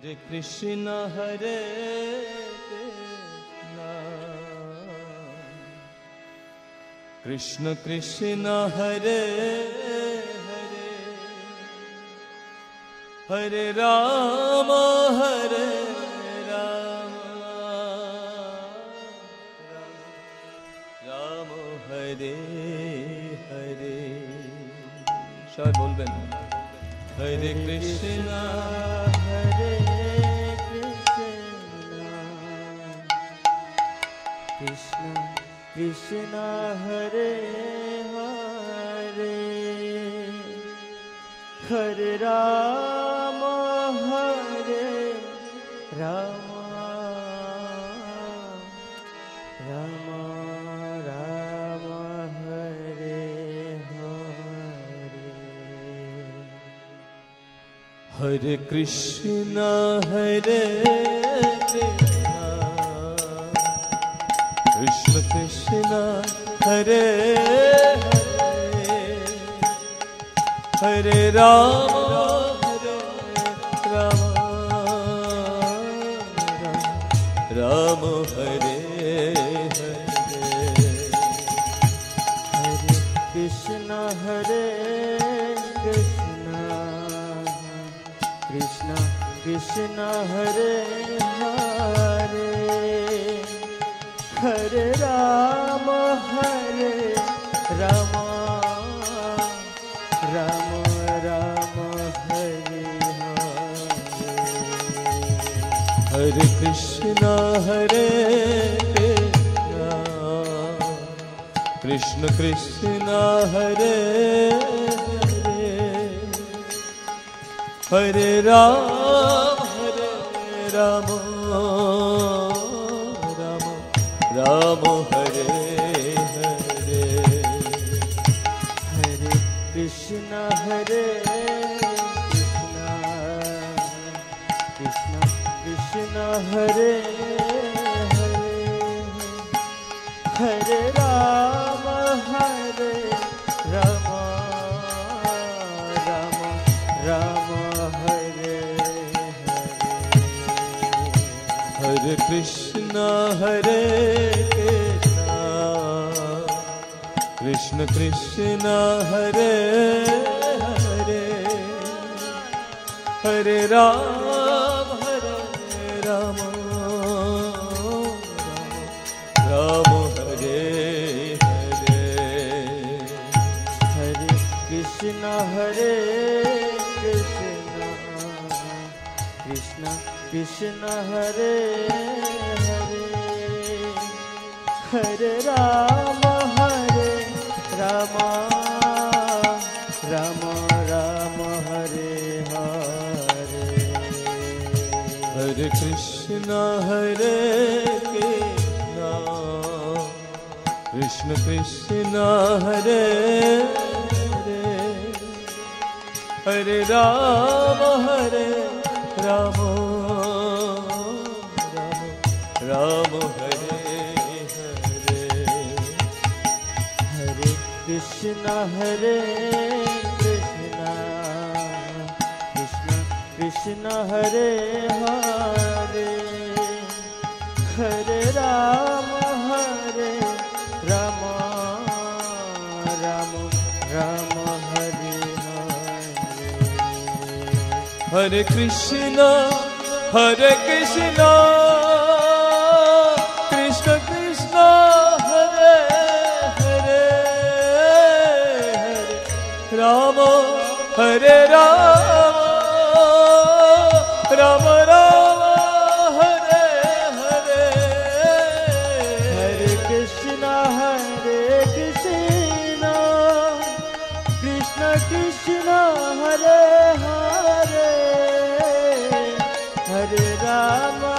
Hare Krishna Hare Krishna Krishna Hare Hare Hare Rama Hare Rama Rama Hare Hare সবাই বলবেন Hare Krishna Hare Krishna Krishna Hare Hare Hare Rama Hare Rama Rama Rama Hare Hare Hare Krishna Hare Krishna Krishna Hare Hare Hare Rama Hare Rama Rama Hare Hare Hare Krishna Hare Krishna Krishna Krishna Hare Hare Hare Rama Hare Rama Rama Rama Hare Hare Hare Krishna Hare Krishna Krishna Hare Hare Hare Rama Hare Rama Rama Hare Hare Hare Krishna Hare Krishna Krishna Krishna Hare Hare Hare Rama Hare Rama Rama Rama Hare Hare Hare Krishna Hare Krishna Krishna Hare Hare Hare Rama Hare Rama Rama Hare Hare Hare Krishna Hare Krishna Krishna Krishna Hare Hare Hare Rama Hare Rama Rama Rama Hare Hare Hare Krishna Hare Krishna Krishna Hare Hare Hare Rama Hare Rama Rama Hare Hare Hare Krishna Hare Krishna Krishna Krishna Hare Hare Hare Rama Hare Rama Rama Rama Hare Hare Hare Krishna Krishna Krishna Hare Hare Hare Rama Hare Rama Rama Rama Hare Hare Hare Krishna Krishna Krishna Hare Hare Hare Rama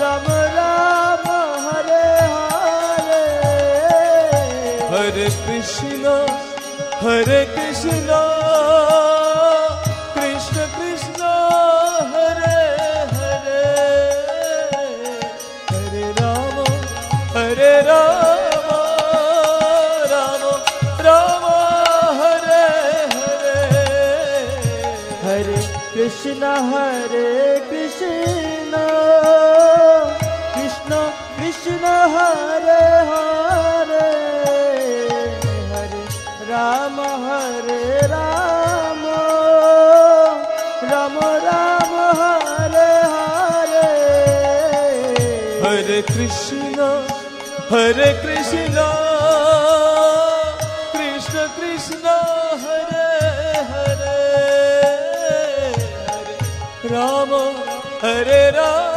Rama Rama Hare Hare Hare Krishna Krishna Krishna Krishna Hare Hare Hare Rama Rama Rama Hare Hare Hare Krishna, Krishna Krishna, Hare Hare, Hare Rama, Rama Rama, Hare Hare. Hare Krishna, Krishna Krishna, Hare Hare, Hare Rama, Hare Rama.